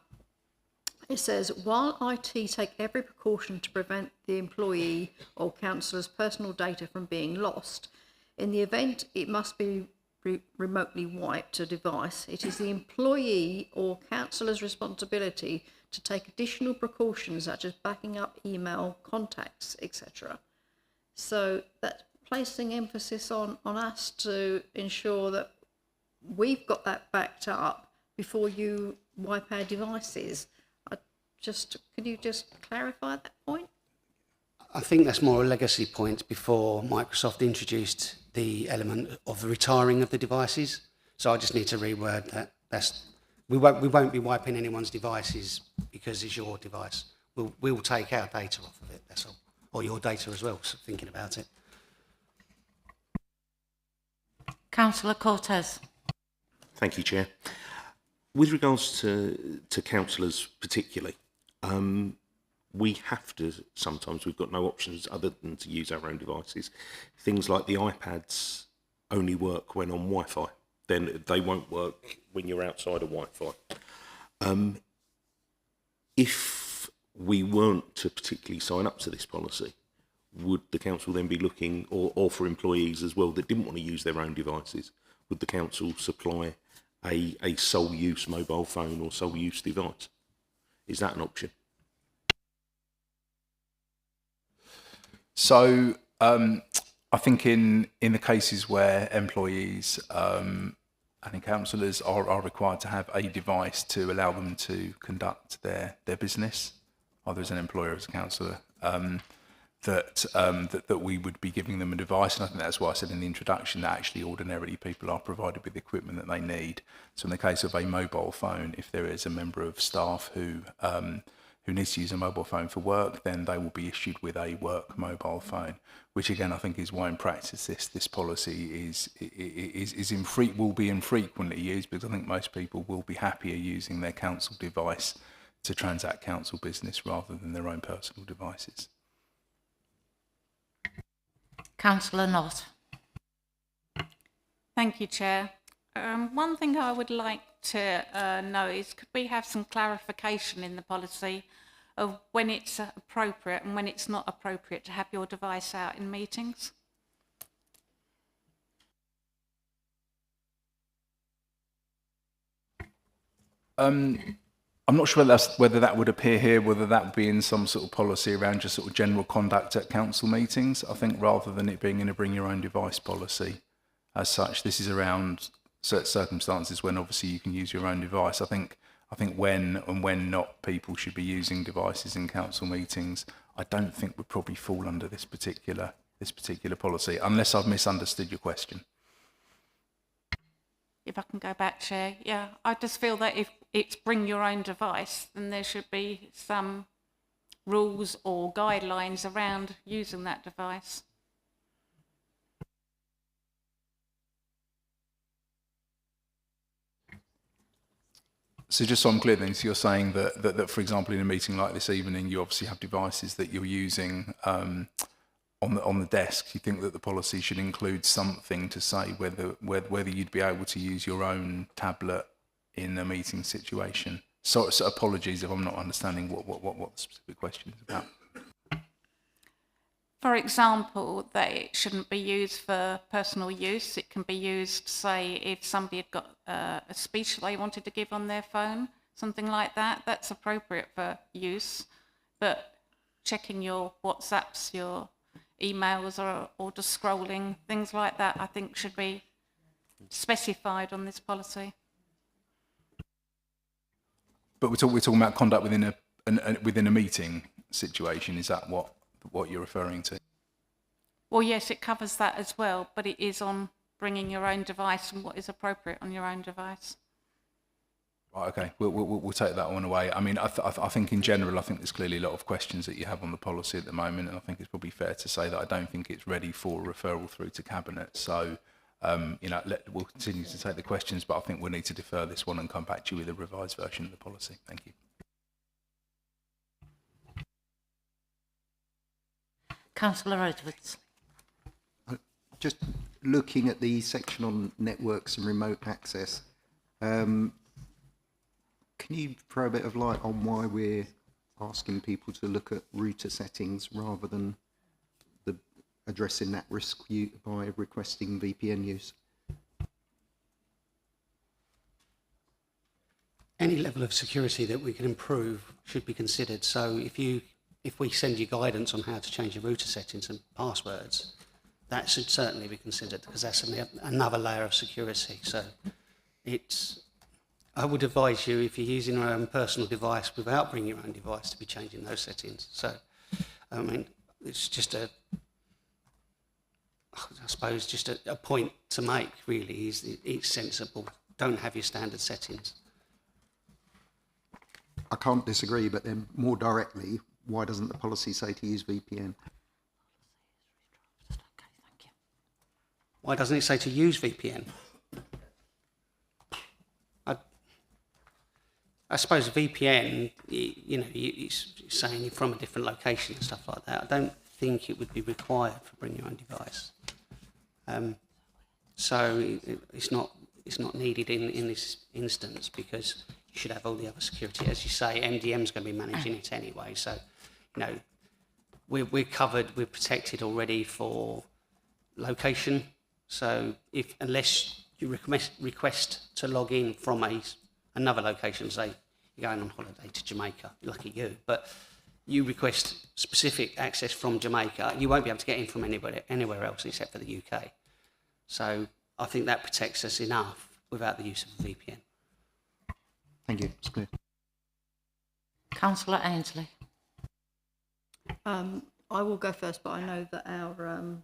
It says, while IT take every precaution to prevent the employee or councillor's personal data from being lost, in the event it must be remotely wiped a device, it is the employee or councillor's responsibility to take additional precautions such as backing up email, contacts, etc. So that's placing emphasis on us to ensure that we've got that backed up before you wipe our devices. Could you just clarify that point? I think that's more a legacy point before Microsoft introduced the element of the retiring of the devices. So I just need to reword that. We won't be wiping anyone's devices because it's your device. We'll take our data off of it, that's all. Or your data as well, so thinking about it. Councillor Cortez. Thank you, Chair. With regards to councillors particularly, we have to, sometimes we've got no options other than to use our own devices. Things like the iPads only work when on Wi-Fi. Then they won't work when you're outside of Wi-Fi. If we weren't to particularly sign up to this policy, would the council then be looking, or for employees as well that didn't want to use their own devices, would the council supply a sole use mobile phone or sole use device? Is that an option? So I think in the cases where employees and councillors are required to have a device to allow them to conduct their business, either as an employer or as a councillor, that we would be giving them a device. And I think that's why I said in the introduction that actually ordinarily people are provided with the equipment that they need. So in the case of a mobile phone, if there is a member of staff who needs to use a mobile phone for work, then they will be issued with a work mobile phone, which again I think is why in practice this policy will be infrequently used, because I think most people will be happier using their council device to transact council business rather than their own personal devices. Councillor Knott. Thank you, Chair. One thing I would like to know is, could we have some clarification in the policy of when it's appropriate and when it's not appropriate to have your device out in meetings? I'm not sure whether that would appear here, whether that would be in some sort of policy around just sort of general conduct at council meetings. I think rather than it being in a bring your own device policy as such, this is around certain circumstances when obviously you can use your own device. I think when and when not people should be using devices in council meetings, I don't think would probably fall under this particular policy, unless I've misunderstood your question. If I can go back, Chair. Yeah, I just feel that if it's bring your own device, then there should be some rules or guidelines around using that device. So just so I'm clear then, so you're saying that for example, in a meeting like this evening, you obviously have devices that you're using on the desk. You think that the policy should include something to say whether you'd be able to use your own tablet in a meeting situation. So apologies if I'm not understanding what the specific question is about. For example, that it shouldn't be used for personal use. It can be used, say, if somebody had got a speech they wanted to give on their phone, something like that. That's appropriate for use. But checking your WhatsApps, your emails, or just scrolling, things like that, I think should be specified on this policy. But we're talking about conduct within a meeting situation. Is that what you're referring to? Well, yes, it covers that as well, but it is on bringing your own device and what is appropriate on your own device. Right, okay, we'll take that one away. I mean, I think in general, I think there's clearly a lot of questions that you have on the policy at the moment, and I think it's probably fair to say that I don't think it's ready for referral through to Cabinet. So, we'll continue to take the questions, but I think we'll need to defer this one and come back to you with a revised version of the policy. Thank you. Councillor Edwards. Just looking at the section on networks and remote access, can you throw a bit of light on why we're asking people to look at router settings rather than addressing that risk by requesting VPN use? Any level of security that we can improve should be considered. So if we send you guidance on how to change your router settings and passwords, that should certainly be considered, because that's another layer of security. So I would advise you, if you're using your own personal device without bringing your own device, to be changing those settings. So, I mean, it's just I suppose just a point to make, really, is it's sensible. Don't have your standard settings. I can't disagree, but then more directly, why doesn't the policy say to use VPN? Why doesn't it say to use VPN? I suppose VPN, it's saying you're from a different location and stuff like that. I don't think it would be required for bring your own device. So it's not needed in this instance, because you should have all the other security. As you say, MDM's going to be managing it anyway. So, we're covered, we're protected already for location. So unless you request to log in from another location, say you're going on holiday to Jamaica, lucky you, but you request specific access from Jamaica, you won't be able to get in from anywhere else except for the UK. So I think that protects us enough without the use of a VPN. Thank you. It's clear. Councillor Ainsley. I will go first, but I know that our...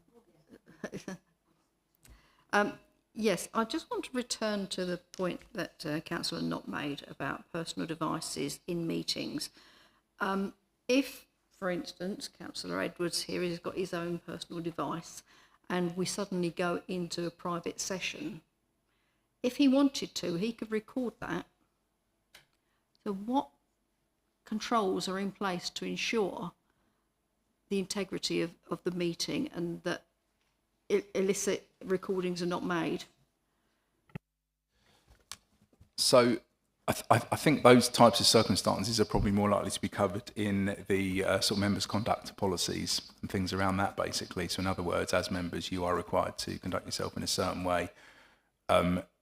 yes, I just want to return to the point that Councillor Knott made about personal devices in meetings. If, for instance, Councillor Edwards here has got his own personal device and we suddenly go into a private session, if he wanted to, he could record that. So what controls are in place to ensure the integrity of the meeting and that illicit recordings are not made? So I think those types of circumstances are probably more likely to be covered in the sort of members' conduct policies and things around that, basically. So in other words, as members, you are required to conduct yourself in a certain way.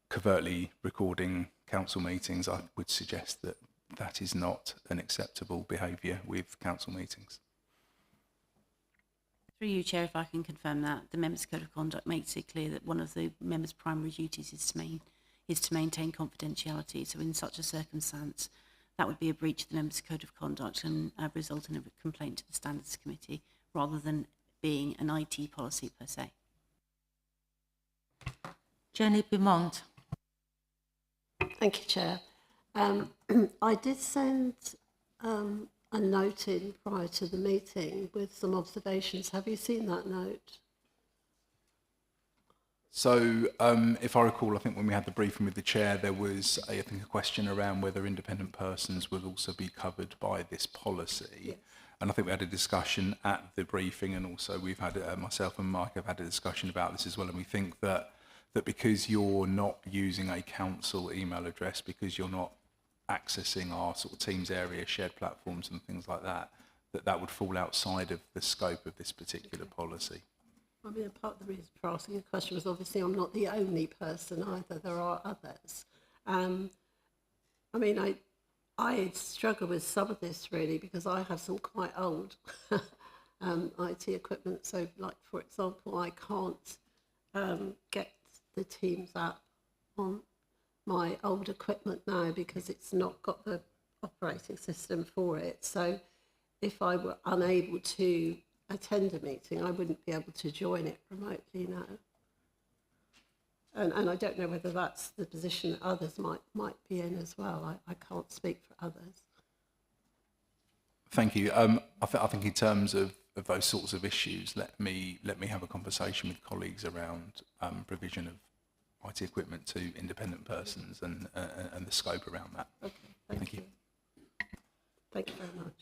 Covertly recording council meetings, I would suggest that that is not an acceptable behaviour with council meetings. Through you, Chair, if I can confirm that, the Members' Code of Conduct makes it clear that one of the members' primary duties is to maintain confidentiality. So in such a circumstance, that would be a breach of the Members' Code of Conduct and result in a complaint to the Standards Committee, rather than being an IT policy per se. Jenny Beaumont. Thank you, Chair. I did send a note in prior to the meeting with some observations. Have you seen that note? So if I recall, I think when we had the briefing with the chair, there was, I think, a question around whether independent persons would also be covered by this policy. Yes. And I think we had a discussion at the briefing, and also we've had, myself and Mike have had a discussion about this as well. And we think that because you're not using a council email address, because you're not accessing our sort of Teams area, shared platforms and things like that, that would fall outside of the scope of this particular policy. I mean, part of the reason for asking the question was obviously I'm not the only person either. There are others. I mean, I struggle with some of this really because I have some quite old IT equipment. So, like for example, I can't get the Teams app on my old equipment now because it's not got the operating system for it. So, if I were unable to attend a meeting, I wouldn't be able to join it remotely now. And I don't know whether that's the position that others might be in as well. I can't speak for others. Thank you. I think in terms of those sorts of issues, let me have a conversation with colleagues around provision of IT equipment to independent persons and the scope around that. Okay, thank you. Thank you very much.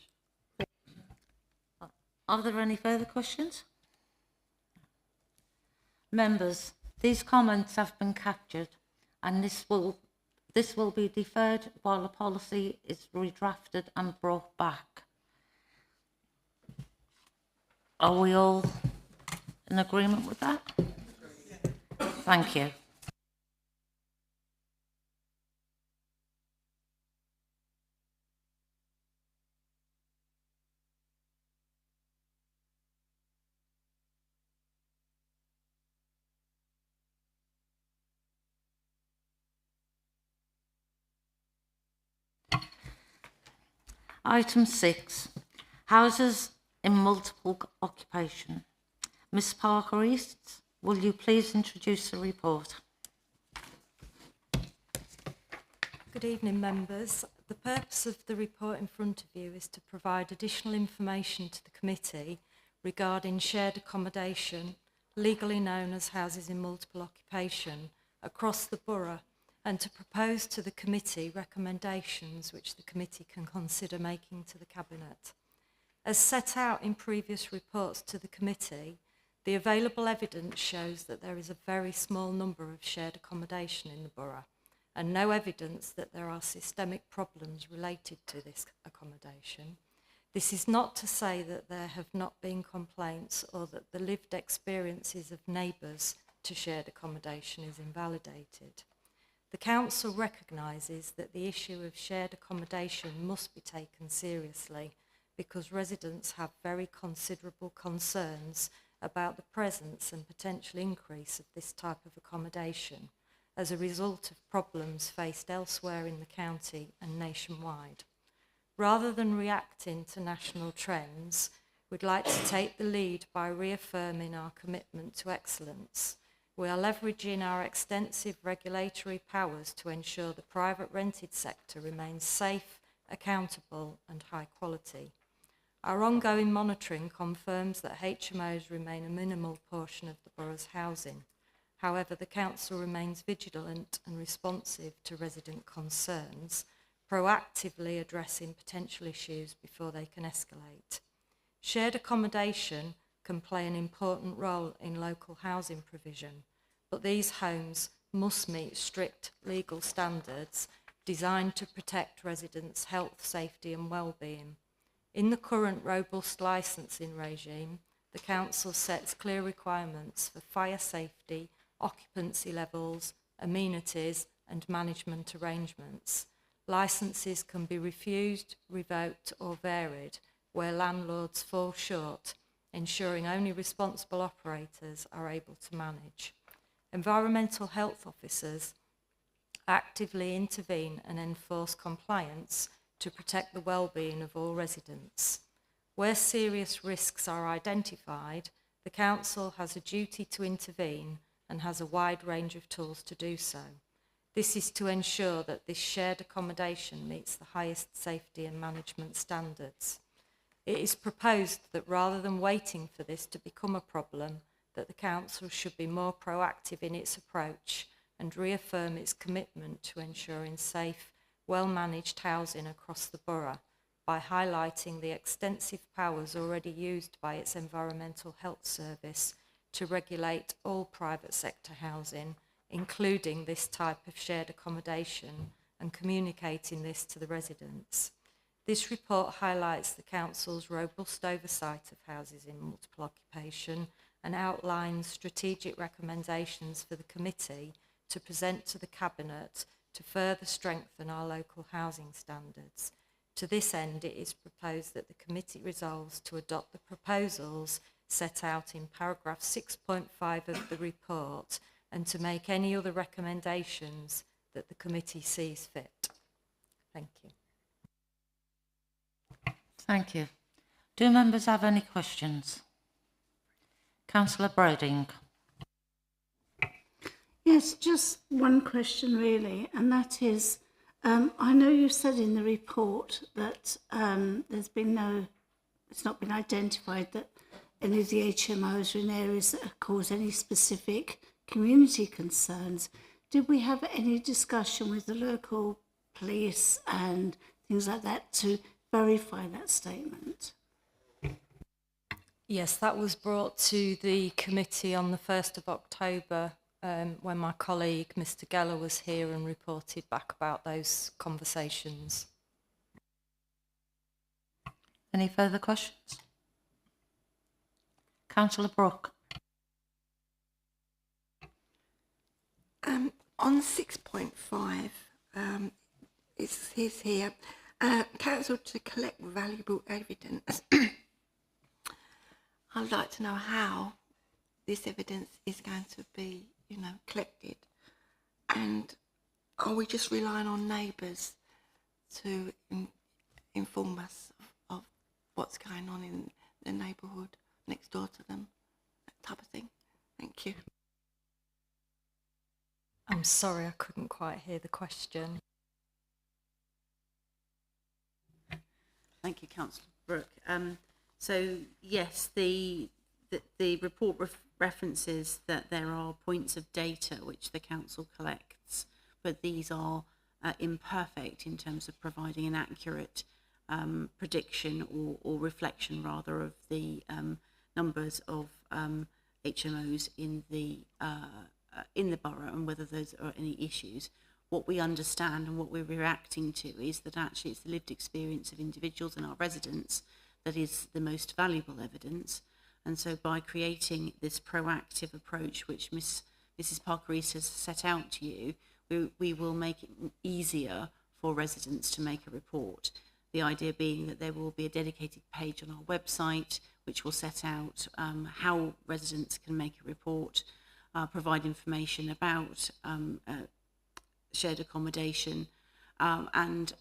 Are there any further questions? Members, these comments have been captured and this will be deferred while the policy is redrafted and brought back. Are we all in agreement with that? Thank you. Item 6, houses in multiple occupation. Ms Parker East, will you please introduce the report? Good evening, members. The purpose of the report in front of you is to provide additional information to the committee regarding shared accommodation, legally known as houses in multiple occupation, across the borough, and to propose to the committee recommendations which the committee can consider making to the Cabinet. As set out in previous reports to the committee, the available evidence shows that there is a very small number of shared accommodation in the borough, and no evidence that there are systemic problems related to this accommodation. This is not to say that there have not been complaints or that the lived experiences of neighbours to shared accommodation is invalidated. The Council recognises that the issue of shared accommodation must be taken seriously because residents have very considerable concerns about the presence and potential increase of this type of accommodation as a result of problems faced elsewhere in the county and nationwide. Rather than reacting to national trends, we'd like to take the lead by reaffirming our commitment to excellence. We are leveraging our extensive regulatory powers to ensure the private rented sector remains safe, accountable and high quality. Our ongoing monitoring confirms that HMOs remain a minimal portion of the borough's housing. However, the council remains vigilant and responsive to resident concerns, proactively addressing potential issues before they can escalate. Shared accommodation can play an important role in local housing provision, but these homes must meet strict legal standards designed to protect residents' health, safety and well-being. In the current robust licensing regime, the council sets clear requirements for fire safety, occupancy levels, amenities and management arrangements. Licences can be refused, revoked or varied where landlords fall short, ensuring only responsible operators are able to manage. Environmental health officers actively intervene and enforce compliance to protect the well-being of all residents. Where serious risks are identified, the council has a duty to intervene and has a wide range of tools to do so. This is to ensure that this shared accommodation meets the highest safety and management standards. It is proposed that rather than waiting for this to become a problem, that the council should be more proactive in its approach and reaffirm its commitment to ensuring safe, well-managed housing across the borough by highlighting the extensive powers already used by its Environmental Health Service to regulate all private sector housing, including this type of shared accommodation, and communicating this to the residents. This report highlights the council's robust oversight of houses in multiple occupation and outlines strategic recommendations for the committee to present to the Cabinet to further strengthen our local housing standards. To this end, it is proposed that the committee resolves to adopt the proposals set out in paragraph 6.5 of the report and to make any other recommendations that the committee sees fit. Thank you. Thank you. Do members have any questions? Councillor Broding. Yes, just one question really, and that is, I know you said in the report that there's been it's not been identified that any of the HMOs are in areas that have caused any specific community concerns. Did we have any discussion with the local police and things like that to verify that statement? Yes, that was brought to the committee on the 1st of October when my colleague Mr Geller was here and reported back about those conversations. Any further questions? Councillor Brooke. On 6.5, it says here, council to collect valuable evidence. I'd like to know how this evidence is going to be, collected. And are we just relying on neighbours to inform us of what's going on in the neighbourhood next door to them, that type of thing? Thank you. I'm sorry, I couldn't quite hear the question. Thank you, Councillor Brooke. So yes, the report references that there are points of data which the council collects, but these are imperfect in terms of providing an accurate prediction or reflection rather of the numbers of HMOs in the borough and whether those are any issues. What we understand and what we're reacting to is that actually it's the lived experience of individuals and our residents that is the most valuable evidence. And so by creating this proactive approach, which Mrs. Parker-Rees has set out to you, we will make it easier for residents to make a report. The idea being that there will be a dedicated page on our website which will set out how residents can make a report, provide information about shared accommodation, and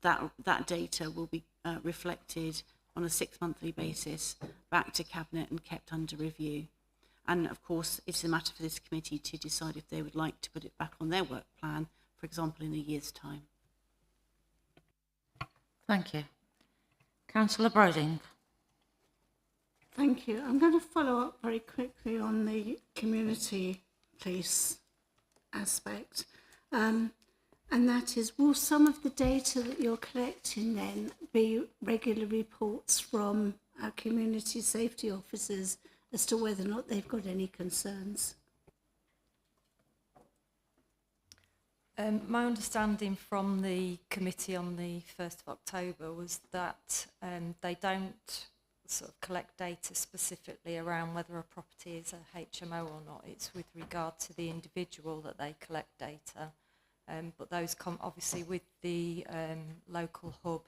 that data will be reflected on a 6-monthly basis back to Cabinet and kept under review. And of course, it's a matter for this committee to decide if they would like to put it back on their work plan, for example, in a year's time. Thank you. Councillor Broding. Thank you. I'm going to follow up very quickly on the community police aspect. And that is, will some of the data that you're collecting then be regular reports from our community safety officers as to whether or not they've got any concerns? My understanding from the committee on the 1st of October was that they don't sort of collect data specifically around whether a property is a HMO or not. It's with regard to the individual that they collect data. But those come obviously with the local hub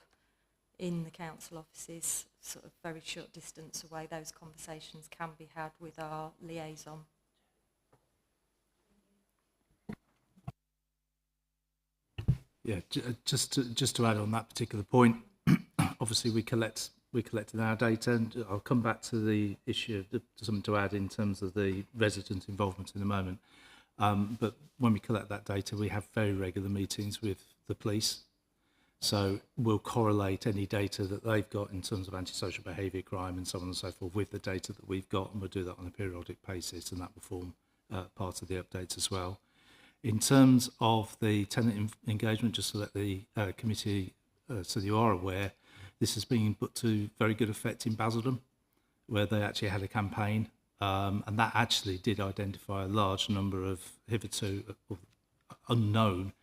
in the council offices, sort of very short distance away. Those conversations can be had with our liaison. Yeah, just to add on that particular point, obviously we collected our data, and I'll come back to the issue of something to add in terms of the resident involvement in a moment. But when we collect that data, we have very regular meetings with the police. So we'll correlate any data that they've got in terms of antisocial behaviour, crime and so on and so forth with the data that we've got, and we'll do that on a periodic basis, and that will form part of the updates as well. In terms of the tenant engagement, just to let the committee, so you are aware, this has been put to very good effect in Basildon, where they actually had a campaign. And that actually did identify a large number of hitherto unknown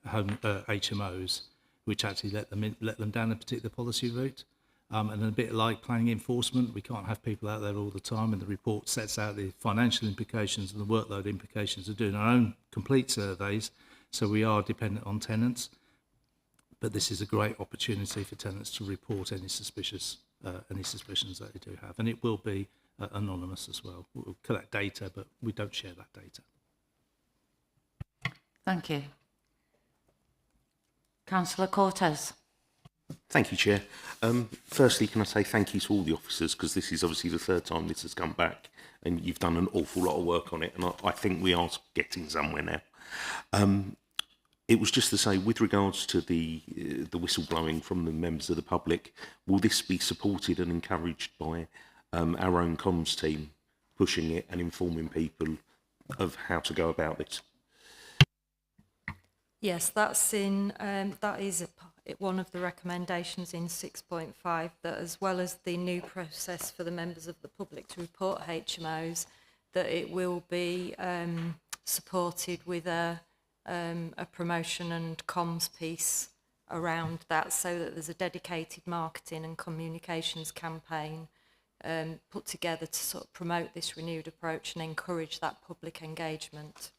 HMOs, which actually let them down a particular policy route. And a bit like planning enforcement, we can't have people out there all the time, and the report sets out the financial implications and the workload implications of doing our own complete surveys. So we are dependent on tenants, but this is a great opportunity for tenants to report any suspicions that they do have, and it will be anonymous as well. We'll collect data, but we don't share that data. Thank you. Councillor Cortez. Thank you, Chair. Firstly, can I say thank you to all the officers, because this is obviously the third time this has come back, and you've done an awful lot of work on it, and I think we are getting somewhere now. It was just to say, with regards to the whistleblowing from the members of the public, will this be supported and encouraged by our own comms team, pushing it and informing people of how to go about this? Yes, that's in. That is one of the recommendations in 6.5. That, as well as the new process for the members of the public to report HMOs, that it will be supported with a promotion and comms piece around that, so that there's a dedicated marketing and communications campaign put together to sort of promote this renewed approach and encourage that public engagement.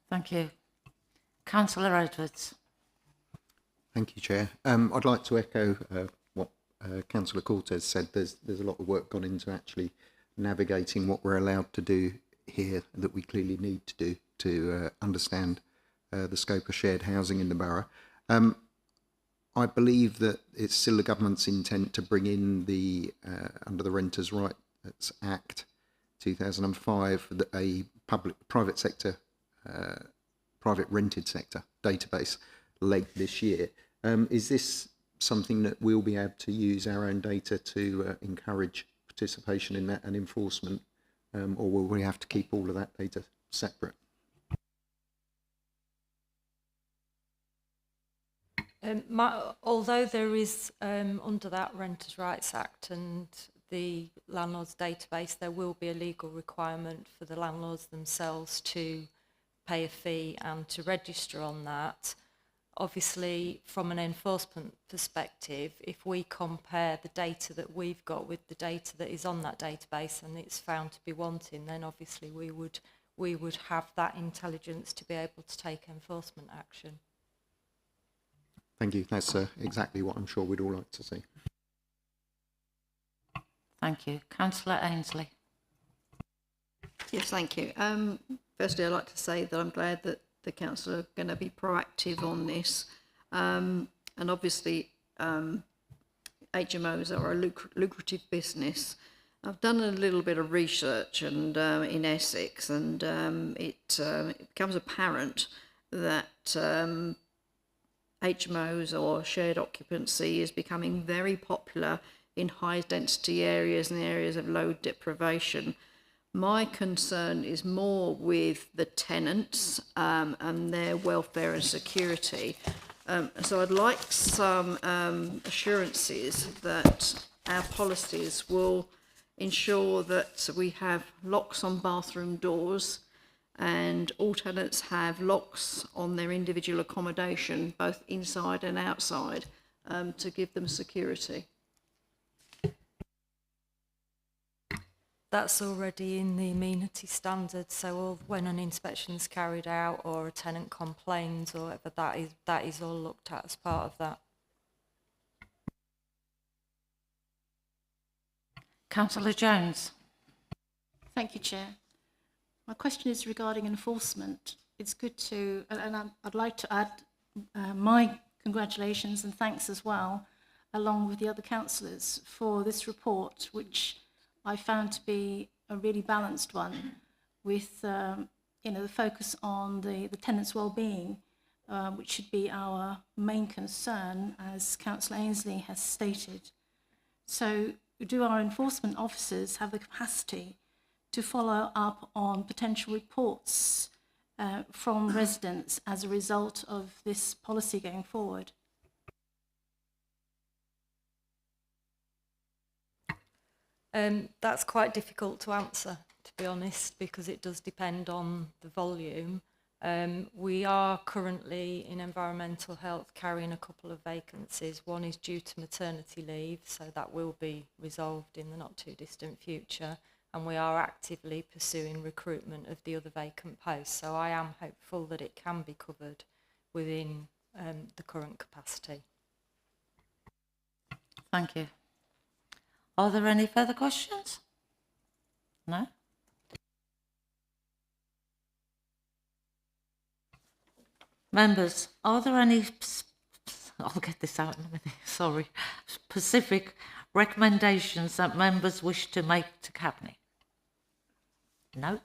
Thank you. Councillor Edwards. Thank you, Chair. I'd like to echo what Councillor Cortez said. There's a lot of work gone into actually navigating what we're allowed to do here that we clearly need to do to understand the scope of shared housing in the borough. I believe that it's still the government's intent to bring in the under the Renters' Rights Act 2005 a private sector private rented sector database late this year. Is this something that we'll be able to use our own data to encourage participation in that and enforcement, or will we have to keep all of that data separate? Although there is, under that Renters' Rights Act and the landlords database, there will be a legal requirement for the landlords themselves to pay a fee and to register on that. Obviously, from an enforcement perspective, if we compare the data that we've got with the data that is on that database and it's found to be wanting, then obviously we would have that intelligence to be able to take enforcement action. Thank you. That's exactly what I'm sure we'd all like to see. Thank you. Councillor Ainsley. Yes, thank you. Firstly, I'd like to say that I'm glad that the council are going to be proactive on this. And obviously, HMOs are a lucrative business. I've done a little bit of research and in Essex, and it becomes apparent that HMOs or shared occupancy is becoming very popular in high density areas and areas of low deprivation. My concern is more with the tenants and their welfare and security. So I'd like some assurances that our policies will ensure that we have locks on bathroom doors and all tenants have locks on their individual accommodation, both inside and outside, to give them security. That's already in the amenity standards, so when an inspection is carried out or a tenant complains or whatever, that is all looked at as part of that. Councillor Jones. Thank you, Chair. My question is regarding enforcement. It's good to, and I'd like to add my congratulations and thanks as well, along with the other councillors, for this report, which I found to be a really balanced one, with the focus on the tenants' well-being, which should be our main concern, as Councillor Ainsley has stated. So, do our enforcement officers have the capacity to follow up on potential reports from residents as a result of this policy going forward? That's quite difficult to answer, to be honest, because it does depend on the volume. We are currently in environmental health carrying a couple of vacancies. One is due to maternity leave, so that will be resolved in the not too distant future. And we are actively pursuing recruitment of the other vacant posts. So I am hopeful that it can be covered within the current capacity. Thank you. Are there any further questions? No? Members, are there any, I'll get this out in a minute, sorry, specific recommendations that members wish to make to Cabinet? No?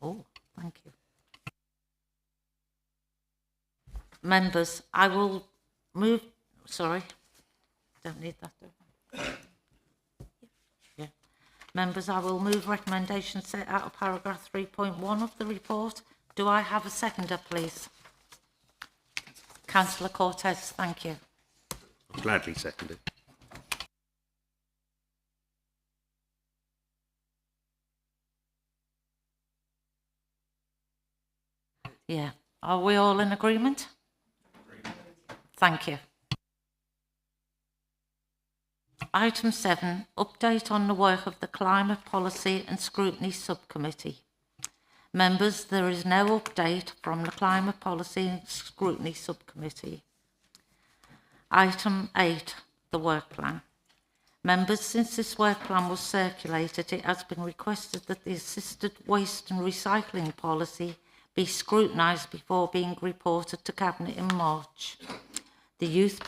Oh, thank you. Members, I will move, sorry, don't need that. Yeah. Members, I will move recommendations set out of paragraph 3.1 of the report. Do I have a seconder, please? Councillor Cortez, thank you. Gladly seconded. Yeah. Are we all in agreement? Thank you. Item 7, update on the work of the Climate Policy and Scrutiny Subcommittee. Members, there is no update from the Climate Policy and Scrutiny Subcommittee. Item 8, the work plan. Members, since this work plan was circulated, it has been requested that the assisted waste and recycling policy be scrutinised before being reported to Cabinet in March. The Youth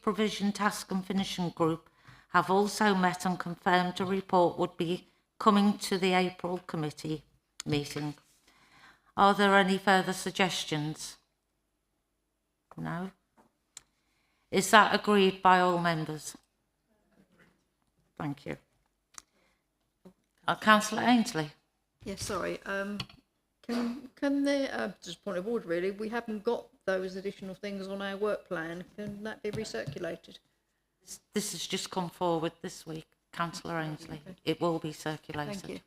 Provision Task and Finishing Group have also met and confirmed a report would be coming to the April committee meeting. Are there any further suggestions? No? Is that agreed by all members? Thank you. Councillor Ainsley. Yes, sorry. Can they, just a point of order really, we haven't got those additional things on our work plan. Can that be recirculated? This has just come forward this week, Councillor Ainsley. It will be circulated. Thank you.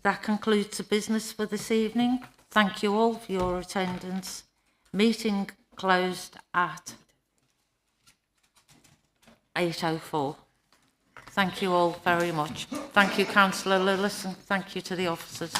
That concludes the business for this evening. Thank you all for your attendance. Meeting closed at 8:04. Thank you all very much. Thank you, Councillor Lewis, and thank you to the officers.